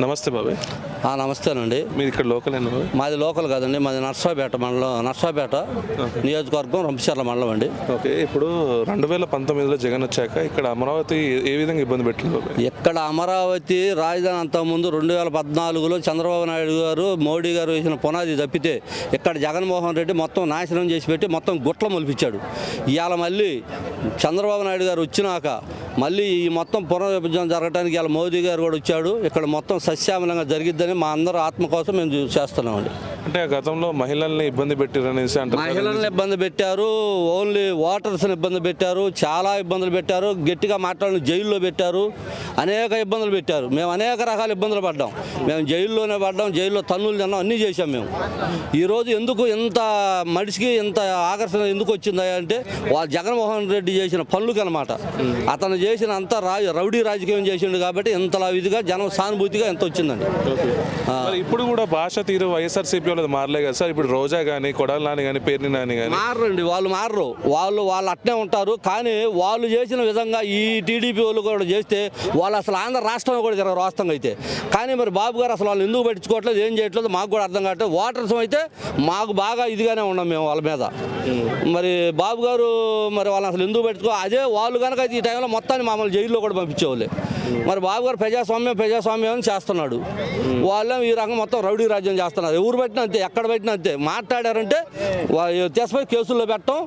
నమస్తే బాబాయ్. నమస్తేనండి. మీరు ఇక్కడ లోకల్ అయినా? మాది లోకల్ కాదండి, మాది నర్సాపేట మండలం, నర్సాపేట నియోజకవర్గం, రంపచర్ల మండలం అండి. ఓకే, ఇప్పుడు 2019లో జగన్ వచ్చాక ఇక్కడ అమరావతి ఏ విధంగా ఇబ్బంది పెట్టింది బాబాయ్? ఇక్కడ అమరావతి రాజధాని అంతకుముందు 2014లో చంద్రబాబు నాయుడు గారు, మోడీ గారు వేసిన పునాది తప్పితే ఇక్కడ జగన్మోహన్ రెడ్డి మొత్తం నాశనం చేసి పెట్టి మొత్తం గుట్ల మొలిపించాడు. ఇవాళ మళ్ళీ చంద్రబాబు నాయుడు గారు వచ్చినాక మళ్ళీ ఈ మొత్తం పునర్విభజన జరగడానికి ఇవాళ మోదీ గారు కూడా వచ్చాడు. ఇక్కడ మొత్తం సస్యామలంగా జరిగిద్దని మా అందరూ ఆత్మ కోసం మేము చేస్తున్నామండి. అంటే గతంలో మహిళల్ని ఇబ్బంది పెట్టారనేసి అంటారు. మహిళలను ఇబ్బంది పెట్టారు, ఓన్లీ ఓటర్స్ని ఇబ్బంది పెట్టారు, చాలా ఇబ్బందులు పెట్టారు, గట్టిగా మాట్లాడిన జైల్లో పెట్టారు, అనేక ఇబ్బందులు పెట్టారు. మేము అనేక రకాల ఇబ్బందులు పడ్డాం. మేము జైల్లోనే పడ్డాం, జైల్లో తన్నులు తిన్నాం, అన్నీ చేసాం. మేము ఈరోజు ఎందుకు ఇంత మనిషికి ఇంత ఆకర్షణ ఎందుకు వచ్చిందా అంటే వాళ్ళు జగన్మోహన్ రెడ్డి చేసిన పనులకి అనమాట. అతను చేసిన అంత రౌడీ రాజకీయం చేసిండు కాబట్టి ఇంతలా ఇదిగా జనం సానుభూతిగా ఎంత వచ్చిందండి. ఇప్పుడు కూడా భాష తీరు వైఎస్ఆర్సీపీ వాళ్ళది మారలే కదా సార్? ఇప్పుడు రోజా కానీ, కొడాలి నాని కానీ, పేర్ని నాని కానీ మారండి. వాళ్ళు మారరు, వాళ్ళు అట్నే ఉంటారు. కానీ వాళ్ళు చేసిన విధంగా ఈ టీడీపీ వాళ్ళు కూడా చేస్తే వాళ్ళు అసలు ఆంధ్ర రాష్ట్రంలో కూడా జరగరు వాస్తవంగా అయితే. కానీ మరి బాబు గారు అసలు వాళ్ళు ఎందుకు పట్టించుకోవట్లేదు, ఏం చేయట్లేదు మాకు కూడా అర్థం కావట్లేదు. ఓటర్స్ అయితే మాకు బాగా ఇదిగానే ఉన్నాం మేము వాళ్ళ మీద. మరి బాబు గారు మరి వాళ్ళని అసలు ఎందుకు పెట్టుకో, అదే వాళ్ళు కనుక ఈ టైంలో మొత్తాన్ని మమ్మల్ని జైల్లో కూడా పంపించేవాళ్ళే. మరి బాబు గారు ప్రజాస్వామ్యం అని చేస్తున్నాడు, వాళ్ళేమో ఈ రకంగా మొత్తం రౌడీ రాజ్యం చేస్తున్నారు. ఎవరు పెట్టినా అంతే, ఎక్కడ పెట్టినా అంతే. మాట్లాడారంటే తీసుకుపోయి కేసుల్లో పెట్టడం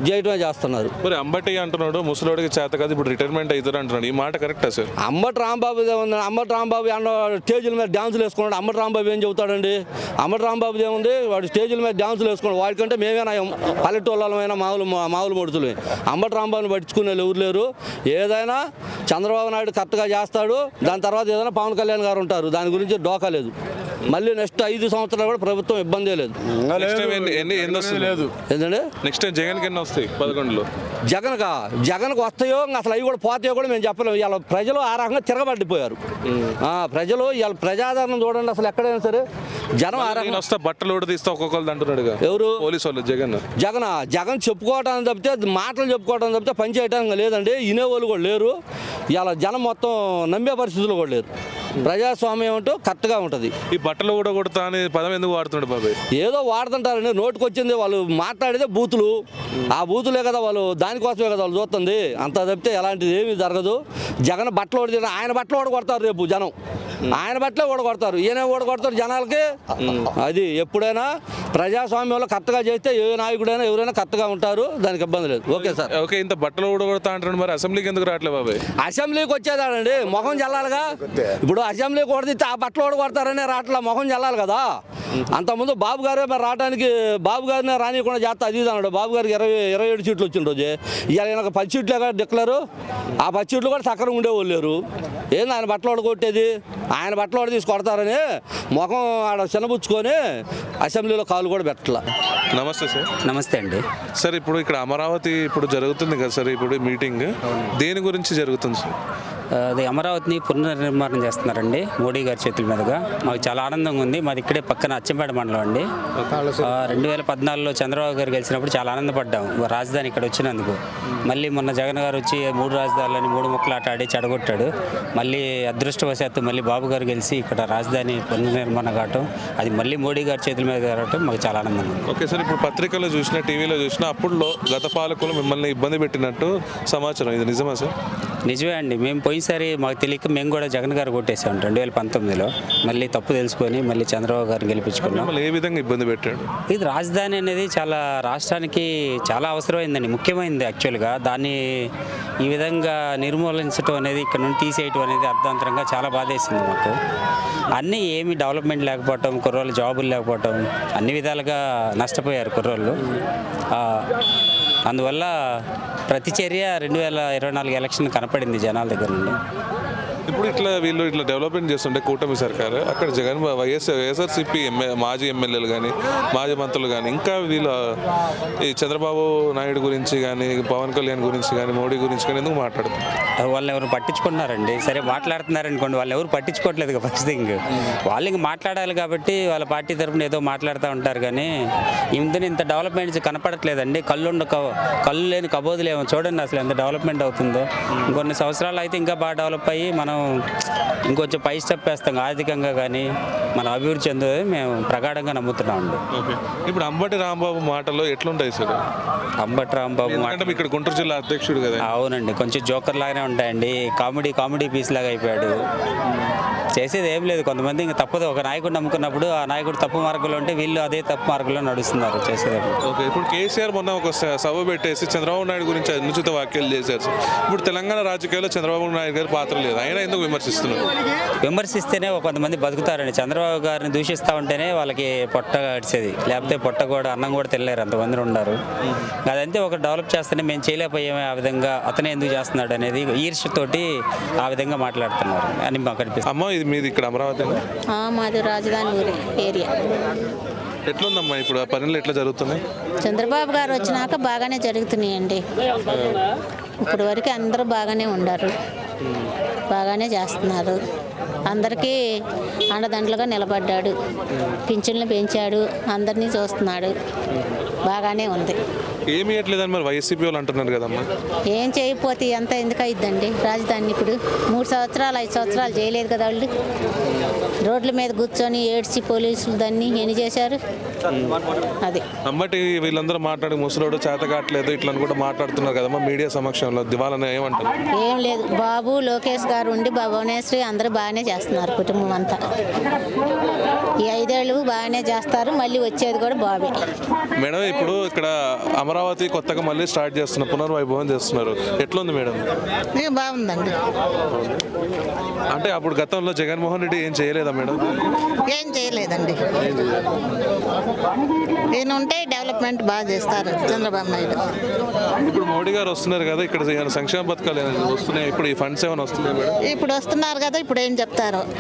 చేయటమే చేస్తున్నారు. మరి అంబటి అంటున్నాడు ముసలోడికి చేత కాదు ఇప్పుడు రిటైర్మెంట్ అవుతారు అంటున్నాడు. ఈ మాట కరెక్టా సార్? అంబటి రాంబాబు స్టేజ్ల మీద డ్యాన్సులు వేసుకున్నాడు. అంబటి రాంబాబు ఏం చెబుతాడండి? అంబటి రాంబాబు ఏముంది, వాడు స్టేజ్ల మీద డ్యాన్సులు వేసుకున్నాడు. వాడికంటే మేమేనా పల్లెటూళ్ళమైనా మామూలు మడుతులు. అంబటి రాంబాబుని పట్టించుకునే ఎవరు లేరు. ఏదైనా చంద్రబాబు నాయుడు కరెక్ట్గా చేస్తాడు, దాని తర్వాత ఏదైనా పవన్ కళ్యాణ్ గారు ఉంటారు, దాని గురించి డోకా లేదు. మళ్ళీ నెక్స్ట్ 5 సంవత్సరాలు కూడా ప్రభుత్వం ఇబ్బందే లేదు. ఏంటంటే నెక్స్ట్ టైం జగన్కి ఎన్ని వస్తాయి? 11లో జగన్కి వస్తాయో అసలు అవి కూడా పోతాయో కూడా మేము చెప్పలేము. ఇవాళ ప్రజలు ఆ రకంగా తిరగబడిపోయారు. ప్రజలు ఇవాళ ప్రజాదరణ చూడండి, అసలు ఎక్కడైనా సరే జనం ఆ రకంగా వస్తే బట్టలు కూడా తీస్తే ఒక్కొక్కరు అంటున్నాడు. ఎవరు? పోలీసు వాళ్ళు. జగన్ చెప్పుకోవటానికి తప్పితే, మాటలు చెప్పుకోవడానికి తప్పితే పని చేయడానికి లేదండి. వినేవాళ్ళు కూడా లేరు. ఇవాళ జనం మొత్తం నమ్మే పరిస్థితులు కూడా లేరు. ప్రజాస్వామ్యం అంటూ కరెక్ట్గా ఉంటుంది. ఈ బట్టలు కూడా కొడతా అని పదం ఎందుకు వాడుతున్నాడు బాబాయ్? ఏదో వాడుతుంటారండి, నోటికి వచ్చింది. వాళ్ళు మాట్లాడేదే బూతులు, ఆ బూతులే కదా వాళ్ళు, దానికోసమే కదా వాళ్ళు చూస్తుంది. అంత తప్పితే ఎలాంటిది ఏమీ జరగదు. జగన్ బట్టలు ఓడి, ఆయన బట్టలు ఓడగొడతారు రేపు జనం, ఆయన బట్టలే ఓడగొడతారు, ఈయన ఓడగొడతారు జనాలకి. అది ఎప్పుడైనా ప్రజాస్వామ్యంలో కరెక్ట్గా చేస్తే ఏ నాయకుడైనా ఎవరైనా కరెక్ట్గా ఉంటారు, దానికి ఇబ్బంది లేదు. Okay sir. ఓకే, ఇంత బట్టలు ఓడగొడతా అంటారు, మరి అసెంబ్లీకి ఎందుకు రావట్లేదు బాబాయ్? అసెంబ్లీకి వచ్చేదానండి, మొహం చల్లాలిగా. ఇప్పుడు అసెంబ్లీకి ఓడితే ఆ బట్టలు ఓడగొడతారనే రావట్లా, మొహం చల్లాలి కదా. అంతకుముందు బాబు గారే మరి రావడానికి, బాబు గారినే రానియకుండా చేస్తా అది అన్నాడు. బాబు గారికి 27 సీట్లు వచ్చిన రోజే. ఇవాళ 10 సీట్లే కదా డిక్లేరు. ఆ 10 సీట్లు కూడా సక్కరం ఉండేవాళ్ళు లేరు. ఏంది ఆయన బట్టలు ఓడగొట్టేది? ఆయన బట్టలు ఓడ తీసి కొడతారని ముఖం ఆడ చిన్నబుచ్చుకొని అసెంబ్లీలో కాలు కూడా పెట్టట్లా. నమస్తే సార్. నమస్తే అండి. సార్, ఇప్పుడు ఇక్కడ అమరావతి ఇప్పుడు జరుగుతుంది కదా సార్, ఇప్పుడు మీటింగ్ దేని గురించి జరుగుతుంది సార్? అది అమరావతిని పునర్నిర్మాణం చేస్తున్నారండి మోడీ గారి చేతుల మీదుగా. మాకు చాలా ఆనందంగా ఉంది. మాది ఇక్కడే పక్కన అచ్చంపేట మండలం అండి. 2014లో చంద్రబాబు గారు గెలిచినప్పుడు చాలా ఆనందపడ్డాం రాజధాని ఇక్కడ వచ్చినందుకు. మళ్ళీ మొన్న జగన్ గారు వచ్చి 3 రాజధానులని 3 ముక్కలాట ఆడి చెడగొట్టాడు. మళ్ళీ అదృష్టవశాత్తు మళ్ళీ బాబు గారు గెలిచి ఇక్కడ రాజధాని పునర్నిర్మాణం కావటం, అది మళ్ళీ మోడీ గారి చేతుల మీద జరగటం మాకు చాలా ఆనందంగా ఉంది. ఓకే సార్, ఇప్పుడు పత్రికల్లో చూసినా, టీవీలో చూసినా అప్పుడులో గత పాలకులు మిమ్మల్ని ఇబ్బంది పెట్టినట్టు సమాచారం, ఇది నిజమా సార్? నిజమే అండి. మేము పోయినసారి మాకు తెలియక మేము కూడా జగన్ గారు కొట్టేసాం 2019లో. మళ్ళీ తప్పు తెలుసుకొని మళ్ళీ చంద్రబాబు గారిని గెలిపించుకున్నాం. ఏ విధంగా ఇబ్బంది పెట్టాడు? ఇది రాజధాని అనేది చాలా రాష్ట్రానికి చాలా అవసరమైందండి, ముఖ్యమైనది యాక్చువల్గా. దాన్ని ఈ విధంగా నిర్మూలించడం అనేది, ఇక్కడ నుండి తీసేయటం అనేది అర్థాంతరంగా చాలా బాధేసింది మాకు. అన్నీ ఏమి డెవలప్మెంట్ లేకపోవటం, కుర్రోళ్ళు జాబులు లేకపోవటం, అన్ని విధాలుగా నష్టపోయారు కుర్రోళ్ళు. అందువల్ల ప్రతి చర్య 2024 ఎలక్షన్ కనపడింది జనాల దగ్గర నుండి. ఇప్పుడు వీళ్ళు డెవలప్మెంట్ చేస్తుంటే కూటమి సర్కారు, అక్కడ జగన్ వైఎస్ఆర్సీపీ మాజీ ఎమ్మెల్యేలు కానీ, మాజీ మంత్రులు కానీ, ఇంకా వీళ్ళు ఈ చంద్రబాబు నాయుడు గురించి కానీ, పవన్ కళ్యాణ్ గురించి కానీ, మోడీ గురించి కానీ ఎందుకు మాట్లాడుతున్నారు? వాళ్ళు ఎవరు పట్టించుకున్నారండి? సరే మాట్లాడుతున్నారనుకోండి, వాళ్ళు ఎవరు పట్టించుకోవట్లేదు ఫస్ట్ థింగ్. వాళ్ళు ఇంక మాట్లాడాలి కాబట్టి వాళ్ళ పార్టీ తరఫున ఏదో మాట్లాడుతూ ఉంటారు. కానీ ఇంత డెవలప్మెంట్స్ కనపడట్లేదండి. కళ్ళు లేని కబోదులేమో చూడండి అసలు ఎంత డెవలప్మెంట్ అవుతుందో. ఇంకొన్ని సంవత్సరాలు అయితే ఇంకా బాగా డెవలప్ అయ్యి మనం ఇంకొంచెం పై స్టెప్ వేస్తాం ఆర్థికంగా కానీ మన అభివృద్ధి చెందుతుంది మేము ప్రగాఢంగా నమ్ముతున్నామండి. ఓకే. ఇప్పుడు అంబటి రాంబాబు మాటలో ఎట్లుంటాయి సార్? అంబటి రాంబాబు ఎందుకంటే ఇక్కడ గుంటూరు జిల్లా అధ్యక్షుడు కదా. అవునండి, కొంచెం జోకర్ లాగానే ఉంటాయండి. కామెడీ పీస్ లాగా అయిపోయాడు. చేసేది ఏం లేదు. కొంతమంది ఇంకా తప్పదు, ఒక నాయకుడు నమ్ముకున్నప్పుడు ఆ నాయకుడు తప్పు మార్గంలో ఉంటే వీళ్ళు అదే తప్పు మార్గంలో నడుస్తున్నారు చేసేది. ఓకే. ఇప్పుడు కేసీఆర్ మొన్న ఒక సభ పెట్టేసి చంద్రబాబు నాయుడు గురించి అనుచిత వ్యాఖ్యలు చేశారు సార్. ఇప్పుడు తెలంగాణ రాజకీయాల్లో చంద్రబాబు నాయుడు గారి పాత్ర లేదు, అయినా ఎందుకు విమర్శిస్తున్నారు? విమర్శిస్తేనే కొంతమంది బతుకుతారండి. చంద్రబాబు గారిని దూషిస్తూ ఉంటేనే వాళ్ళకి పొట్ట గడిచేది, లేకపోతే పొట్ట కూడా అన్నం కూడా తినలేరు, అంతమంది ఉన్నారు. అదంతే, ఒక డెవలప్ చేస్తేనే మేము చేయలేకపోయామే, ఆ విధంగా అతనే ఎందుకు చేస్తున్నాడు అనేది ఈర్ష్యతోటి ఆ విధంగా మాట్లాడుతున్నారు అని మాకు అనిపిస్తుంది. అమ్మ, ఇది మీది ఇక్కడ అమరావతి? మాది రాజధాని ఊరి ఏరియా. ఎట్లుందమ్మా ఇప్పుడు ఆ పనులు ఎట్లా జరుగుతున్నాయి? చంద్రబాబు గారు వచ్చినాక బాగానే జరుగుతున్నాయండి. ఇప్పుడు వరకు అందరూ బాగానే ఉన్నారు, బాగానే చేస్తున్నారు. అందరికీ అండదండలుగా నిలబడ్డాడు, పింఛన్లు పెంచాడు, అందరినీ చూస్తున్నాడు, బాగానే ఉంది. ఏమి ఇవ్వట్లేదని మరి వైసీపీ వాళ్ళు అంటున్నారు కదమ్మా. ఏం చేయకపోతే ఎంత ఎందుకు అయిద్దండి? రాజధాని ఇప్పుడు 3 సంవత్సరాలు 5 సంవత్సరాలు చేయలేదు కదా వాళ్ళు. రోడ్ల మీద కూర్చొని ఏడ్చి పోలీసులు దాన్ని ఎన్ని చేశారు. అది అమ్మటి వీళ్ళందరూ మాట్లాడి ముసలోడు చేత కావట్లేదు ఇట్లా కూడా మాట్లాడుతున్నారు కదమ్మా మీడియా సమక్షంలో. దివాలని ఏమంటారు? ఏం లేదు, బాబు లోకేష్ గారు ఉండి భువనేశ్వరి అందరూ బాగానే చేస్తున్నారు, కుటుంబం అంతా. ఈ 5 ఏళ్ళు బాగానే చేస్తారు, మళ్ళీ వచ్చేది కూడా బాబే. మేడం, ఇప్పుడు ఇక్కడ అమరావతి కొత్తగా మళ్ళీ స్టార్ట్ చేస్తున్నారు, పునర్వైభవం చేస్తున్నారు. ఎట్లుంది మేడం? బాగుందండి. అంటే అప్పుడు గతంలో జగన్మోహన్ రెడ్డి ఏం చేయలేదా మేడం? ఏం చేయలేదండి. ఈయన ఉంటే డెవలప్మెంట్ బాగా చేస్తారు చంద్రబాబు నాయుడు. ఇప్పుడు మోడీ గారు వస్తున్నారు కదా, ఇక్కడ ఏమైనా సంక్షేమ పథకాలు ఏమైనా వస్తున్నాయి? ఇప్పుడు ఈ ఫండ్స్ ఏమైనా వస్తున్నాయి మేడం? ఇప్పుడు వస్తున్నారు కదా, ఇప్పుడు ఏం చెప్తారో